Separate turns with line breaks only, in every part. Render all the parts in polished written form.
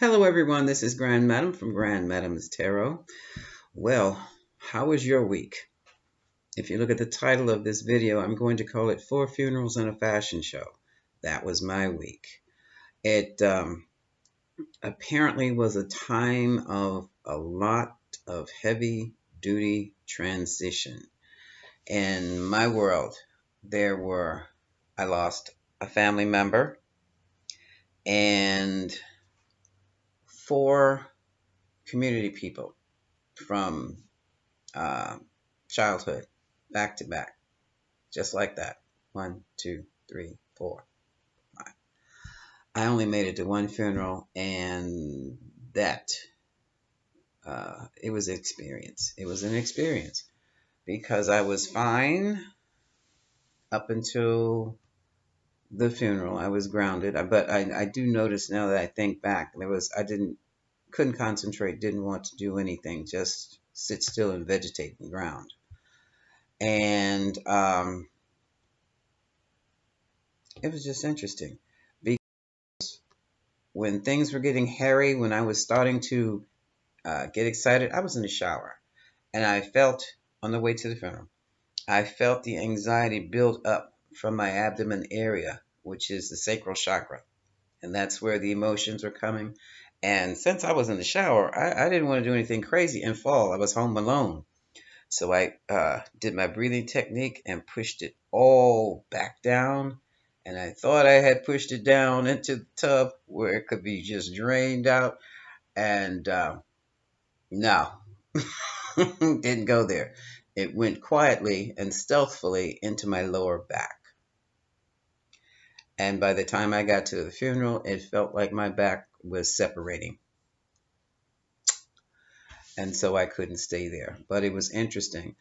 Hello, everyone. This is Grand Madam from Grand Madam's Tarot. Well, how was your week? If you look at the title of this video, I'm going to call it Four Funerals and a Fashion Show. That was my week. It apparently was a time of a lot of heavy duty transition. In my world, I lost a family member and four community people from uh, childhood, back to back, just like that. One, two, three, four, five. I only made it to one funeral, and that it was an experience. It was an experience because I was fine up until the funeral. I was grounded, but I do notice now that I think back, I couldn't concentrate, didn't want to do anything, just sit still and vegetate and ground. And it was just interesting because when things were getting hairy, when I was starting to get excited, I was in the shower and I felt on the way to the funeral, I felt the anxiety build up from my abdomen area, which is the sacral chakra. And that's where the emotions were coming. And since I was in the shower, I didn't want to do anything crazy and fall. I was home alone. So I did my breathing technique and pushed it all back down. And I thought I had pushed it down into the tub where it could be just drained out. And no, didn't go there. It went quietly and stealthily into my lower back. And by the time I got to the funeral, it felt like my back was separating. And so I couldn't stay there. But it was interesting.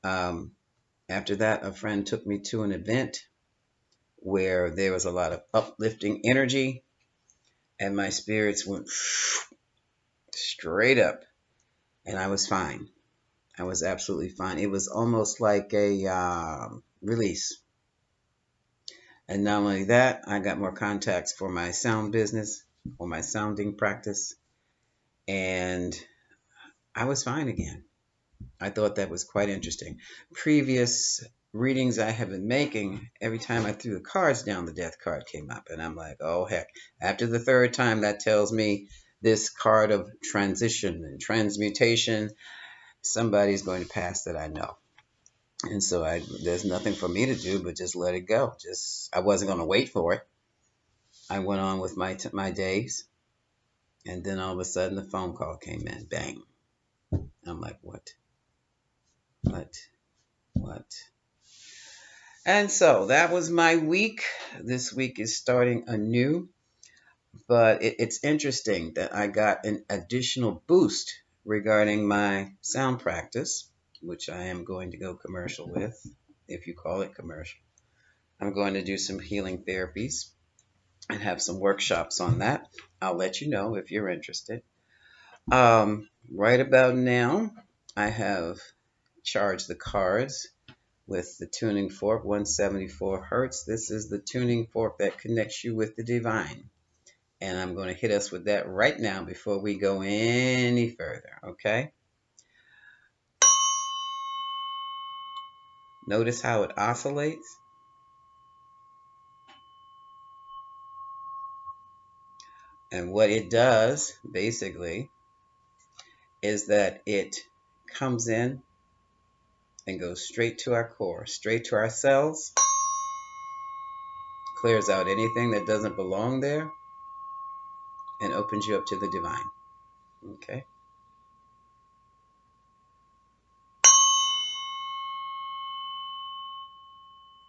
Um, After that, a friend took me to an event where there was a lot of uplifting energy, and my spirits went straight up, and I was fine. I was absolutely fine. It was almost like a release. And not only that, I got more contacts for my sound business or my sounding practice, and I was fine again. I thought that was quite interesting. Previous readings I have been making, every time I threw the cards down, the death card came up. And I'm like, oh, heck. After the third time, that tells me this card of transition and transmutation, somebody's going to pass that I know. And so there's nothing for me to do but just let it go. I wasn't going to wait for it. I went on with my days. And then all of a sudden, the phone call came in. Bang. I'm like, what? What? What? And so that was my week. This week is starting anew, but it's interesting that I got an additional boost regarding my sound practice, which I am going to go commercial with, if you call it commercial. I'm going to do some healing therapies and have some workshops on that. I'll let you know if you're interested. Right about now, I have charged the cards with the tuning fork, 174 hertz. This is the tuning fork that connects you with the divine. And I'm going to hit us with that right now before we go any further, okay? Notice how it oscillates. And what it does, basically, is that it comes in and goes straight to our core, straight to our cells, clears out anything that doesn't belong there, and opens you up to the divine, okay?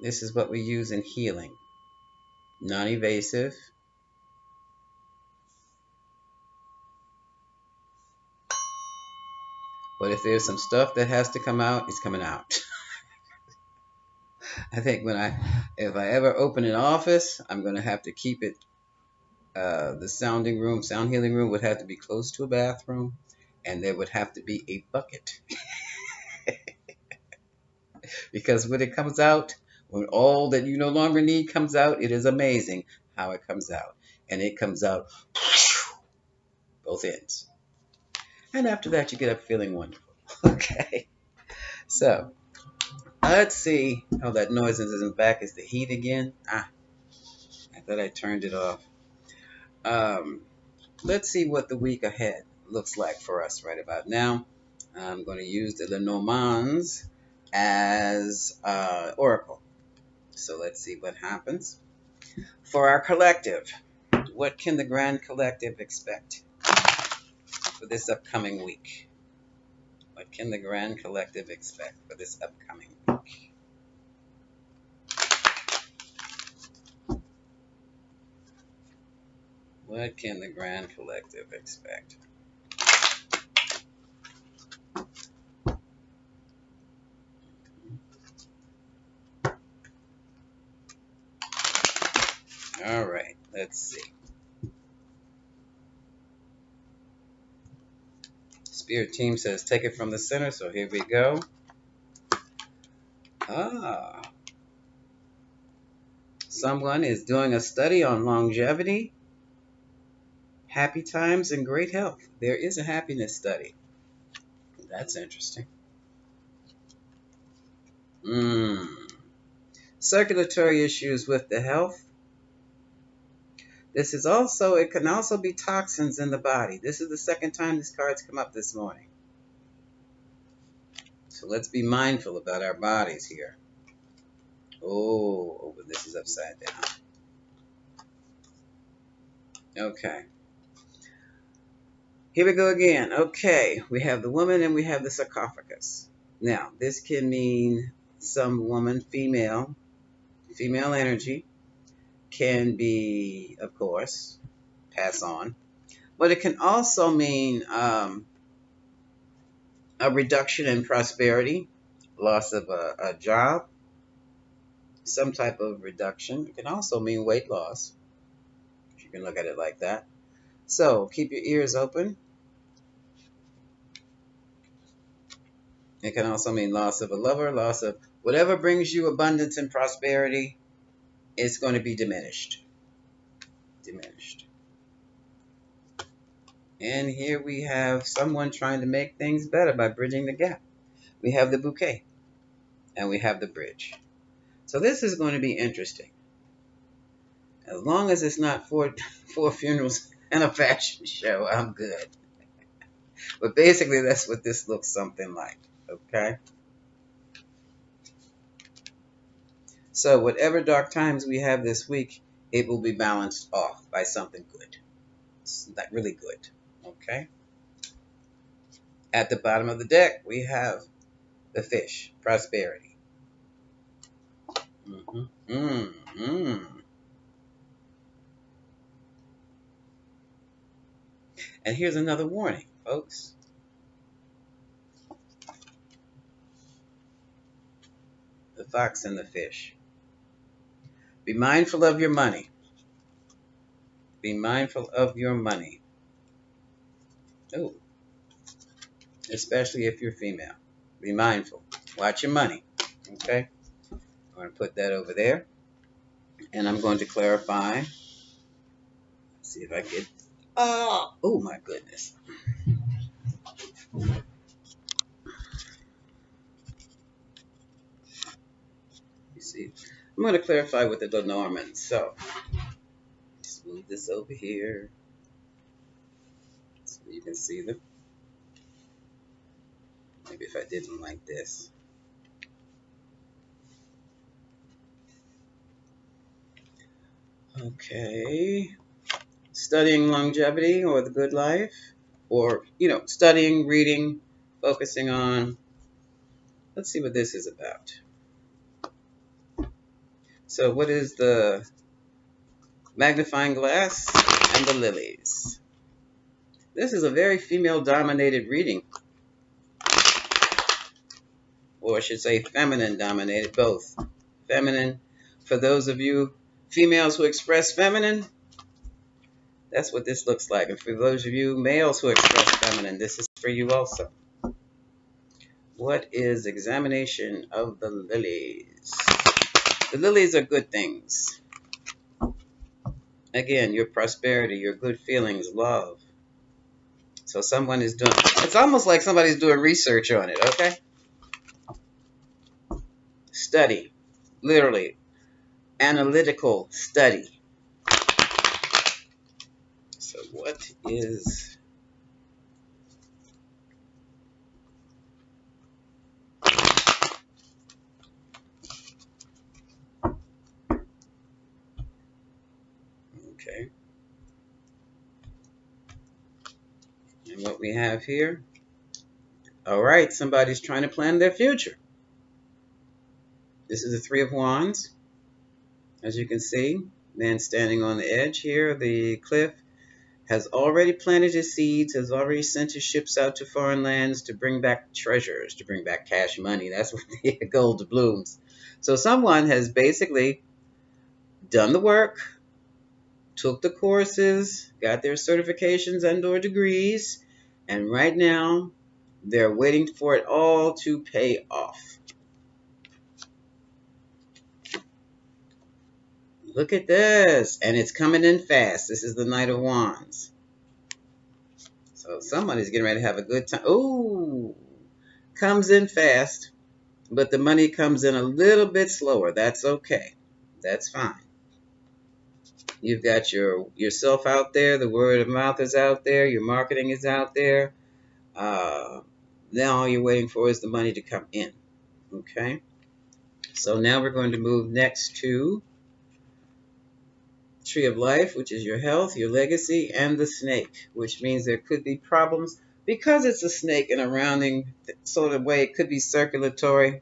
This is what we use in healing. Non-invasive. But if there's some stuff that has to come out, it's coming out. I think if I ever open an office, I'm going to have to keep it, the sound healing room would have to be close to a bathroom, and there would have to be a bucket. Because when it comes out, when all that you no longer need comes out, it is amazing how it comes out. And it comes out both ends. And after that, you get up feeling wonderful. Okay. So let's see. Oh, that noise isn't back. Is the heat again? Ah, I thought I turned it off. Um, let's see what the week ahead looks like for us right about now. I'm going to use the Lenormands as oracle. So let's see what happens. For our collective, what can the Grand Collective expect for this upcoming week? What can the Grand Collective expect for this upcoming week? What can the Grand Collective expect? All right, let's see. Spirit team says take it from the center, so here we go. Ah, someone is doing a study on longevity, happy times, and great health. There is a happiness study. That's interesting. Hmm. Circulatory issues with the health. This is also, it can also be toxins in the body. This is the second time this card's come up this morning. So let's be mindful about our bodies here. Oh, this is upside down. Okay. Here we go again. Okay, we have the woman and we have the sarcophagus. Now, this can mean some woman, female energy can be, of course, pass on. But it can also mean a reduction in prosperity, loss of a job, some type of reduction. It can also mean weight loss. You can look at it like that. So keep your ears open. It can also mean loss of a lover, loss of whatever brings you abundance and prosperity. It's going to be diminished. Diminished. And here we have someone trying to make things better by bridging the gap. We have the bouquet and we have the bridge. So this is going to be interesting. As long as it's not four funerals and a fashion show, I'm good. But basically, that's what this looks something like. Okay? So whatever dark times we have this week, it will be balanced off by something good. It's not really good. Okay? At the bottom of the deck, we have the fish, prosperity. And here's another warning, folks. The fox and the fish. Be mindful of your money. Be mindful of your money. Oh, especially if you're female. Be mindful. Watch your money. Okay? I'm going to put that over there. And I'm going to clarify. Let's see if I get. Oh my goodness. You see, I'm going to clarify with the Lenormand. So, let's move this over here so you can see them. Maybe if I did them like this. Okay. Studying longevity or the good life, or studying, reading, focusing on. Let's see what this is about. So what is the magnifying glass and the lilies? This is a very female dominated reading, or I should say feminine dominated, both. Feminine, for those of you females who express feminine, that's what this looks like. And for those of you males who express feminine, this is for you also. What is examination of the lilies? The lilies are good things. Again, your prosperity, your good feelings, love. So someone is doing, it's almost like somebody's doing research on it, okay? Study, literally, analytical study. So what is, okay, and what we have here, all right, somebody's trying to plan their future. This is the Three of Wands. As you can see, man standing on the edge here of the cliff has already planted his seeds, has already sent his ships out to foreign lands to bring back treasures, to bring back cash money. That's what the gold doubloons. So someone has basically done the work, took the courses, got their certifications and/or degrees, and right now they're waiting for it all to pay off. Look at this, and it's coming in fast. This is the Knight of Wands. So somebody's getting ready to have a good time. Ooh, comes in fast, but the money comes in a little bit slower. That's okay. That's fine. You've got yourself out there. The word of mouth is out there. Your marketing is out there. Uh, Now all you're waiting for is the money to come in. Okay. So now we're going to move next to Tree of Life, which is your health, your legacy, and the snake, which means there could be problems because it's a snake in a rounding sort of way. It could be circulatory,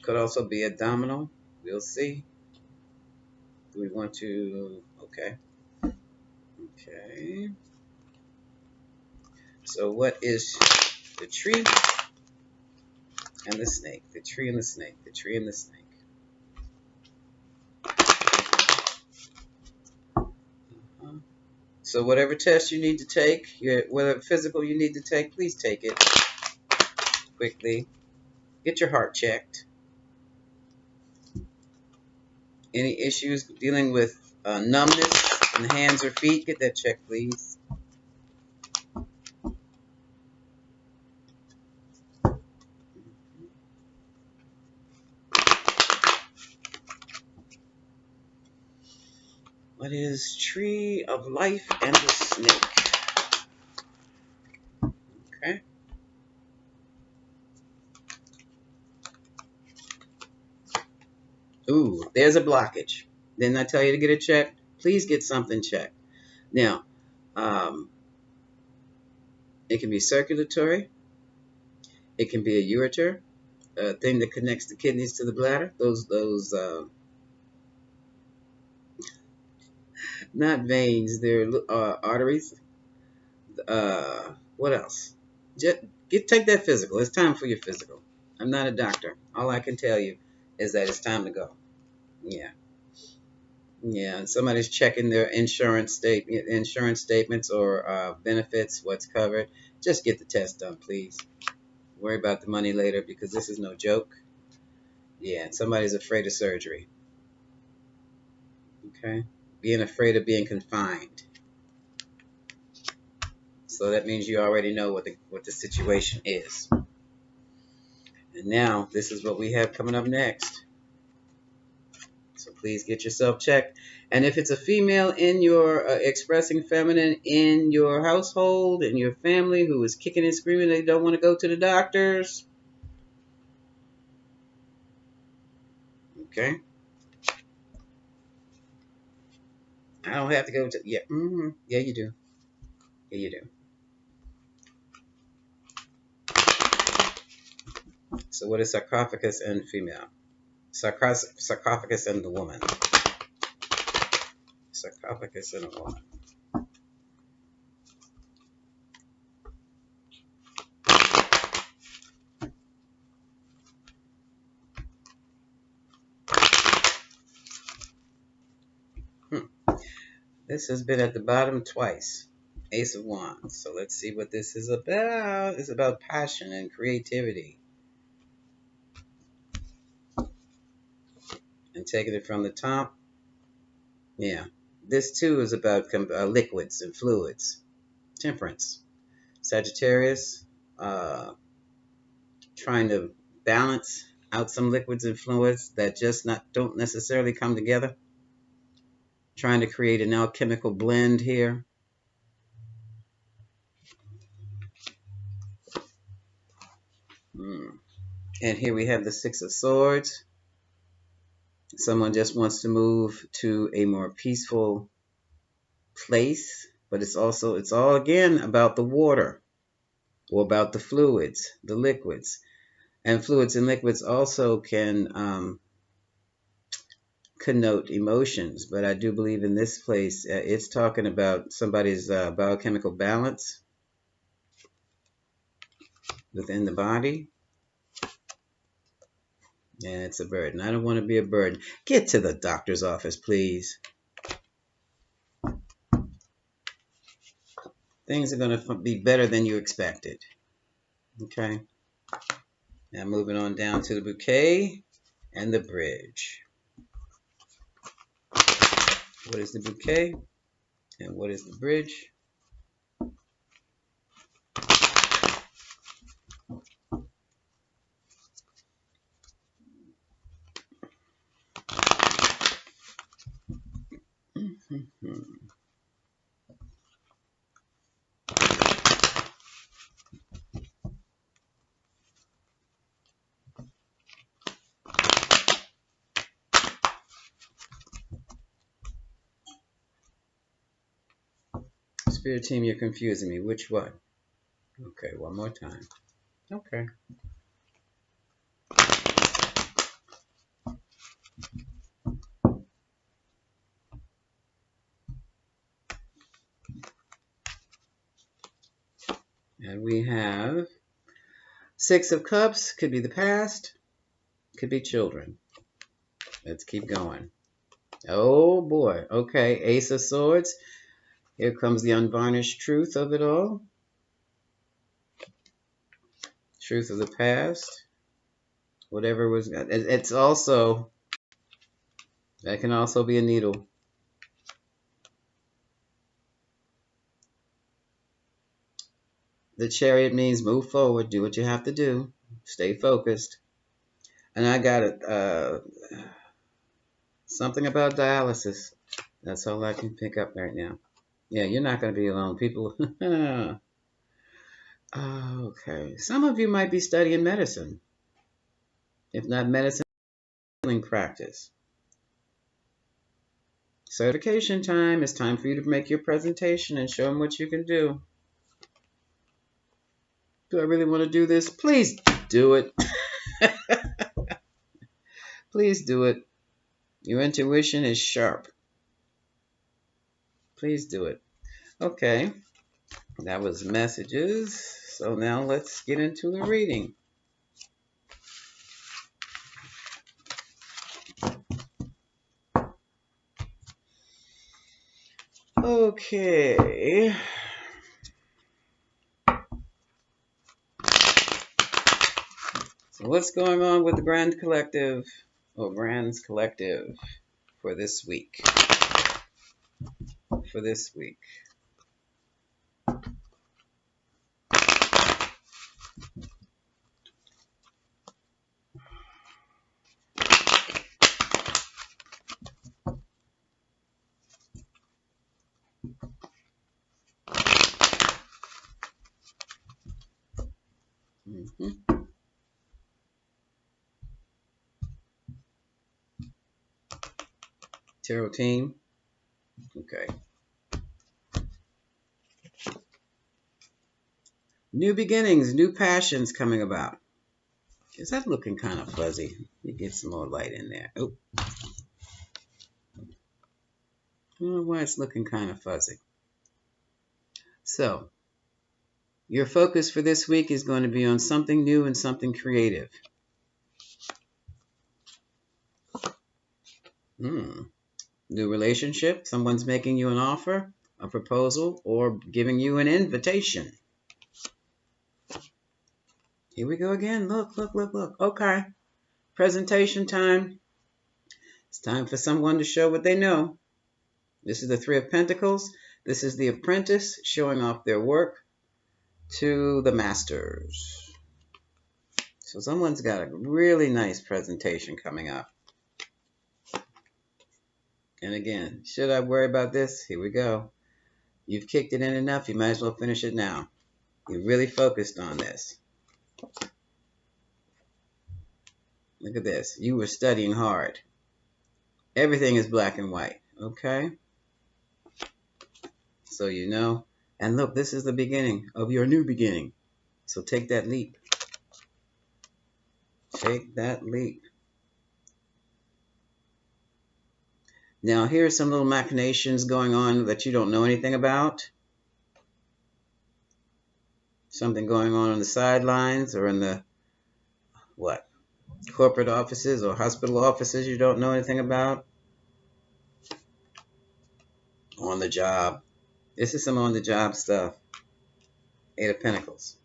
could also be abdominal. We'll see. Do we want to? Okay. Okay. So what is the tree and the snake? The tree and the snake. The tree and the snake. So whatever test you need to take, whatever physical you need to take, please take it quickly. Get your heart checked. Any issues dealing with numbness in the hands or feet, get that checked, please. What is Tree of Life and the Snake? Okay. Ooh, there's a blockage. Didn't I tell you to get it checked? Please get something checked. Now, it can be circulatory. It can be a ureter, a thing that connects the kidneys to the bladder. Those not veins, they're arteries. What else? Just take that physical. It's time for your physical. I'm not a doctor. All I can tell you is that it's time to go. Yeah. Yeah, somebody's checking their insurance statements or benefits, what's covered. Just get the test done, please. Worry about the money later because this is no joke. Yeah, somebody's afraid of surgery. Okay, being afraid of being confined. So that means you already know what the situation is. And now this is what we have coming up next. So please get yourself checked. And if it's a female in your expressing feminine in your household, in your family, who is kicking and screaming, they don't want to go to the doctors. Okay. I don't have to go to, yeah. Yeah, you do. Yeah, you do. So what is sarcophagus and female? Sarcophagus and the woman. Sarcophagus and a woman. This has been at the bottom twice. Ace of Wands. So let's see what this is about. It's about passion and creativity. And taking it from the top. Yeah. This too is about liquids and fluids. Temperance. Sagittarius, trying to balance out some liquids and fluids that just don't necessarily come together. Trying to create an alchemical blend here. And here we have the Six of Swords. Someone just wants to move to a more peaceful place, but it's all again about the water, or about the fluids, the liquids. And fluids and liquids also can connote emotions, but I do believe in this place it's talking about somebody's biochemical balance within the body. And it's a burden. I don't want to be a burden. Get to the doctor's office, please. Things are going to be better than you expected. Okay. Now moving on down to the bouquet and the bridge. What is the bouquet and what is the bridge? Spirit team, you're confusing me. Which one? Okay, one more time. Okay. And we have Six of Cups. Could be the past. Could be children. Let's keep going. Oh boy. Okay. Ace of Swords. Here comes the unvarnished truth of it all. Truth of the past. Whatever was. It's also. That can also be a needle. The Chariot means move forward. Do what you have to do. Stay focused. And I got it. Something about dialysis. That's all I can pick up right now. Yeah, you're not going to be alone. People. Okay. Some of you might be studying medicine. If not medicine, healing practice. Certification time. It's time for you to make your presentation and show them what you can do. Do I really want to do this? Please do it. Please do it. Your intuition is sharp. Please do it. Okay. That was messages. So now let's get into the reading. Okay. So what's going on with the Grand Collective, or Grands Collective, for this week? For this week. Tarot team. Okay. New beginnings, new passions coming about. Is that looking kind of fuzzy? Let me get some more light in there. Oh. I don't know why it's looking kind of fuzzy. So, your focus for this week is going to be on something new and something creative. New relationship. Someone's making you an offer, a proposal, or giving you an invitation. Here we go again. Look, look, look, look. Okay. Presentation time. It's time for someone to show what they know. This is the Three of Pentacles. This is the apprentice showing off their work to the masters. So someone's got a really nice presentation coming up. And again, should I worry about this? Here we go. You've kicked it in enough, you might as well finish it now. You're really focused on this. Look at this. You were studying hard. Everything is black and white, okay? So you know. And look, this is the beginning of your new beginning. So take that leap. Take that leap. Now, here's some little machinations going on that you don't know anything about. Something going on the sidelines or in the, what? Corporate offices or hospital offices you don't know anything about. On the job. This is some on the job stuff. Eight of Pentacles.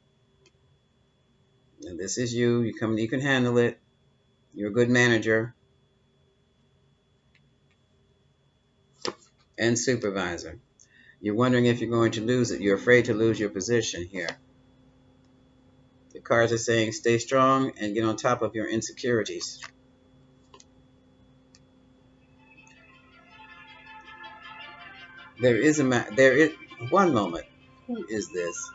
And this is you. You can handle it. You're a good manager and supervisor. You're wondering if you're going to lose it. You're afraid to lose your position here. The cards are saying stay strong and get on top of your insecurities. There is one moment. Who is this?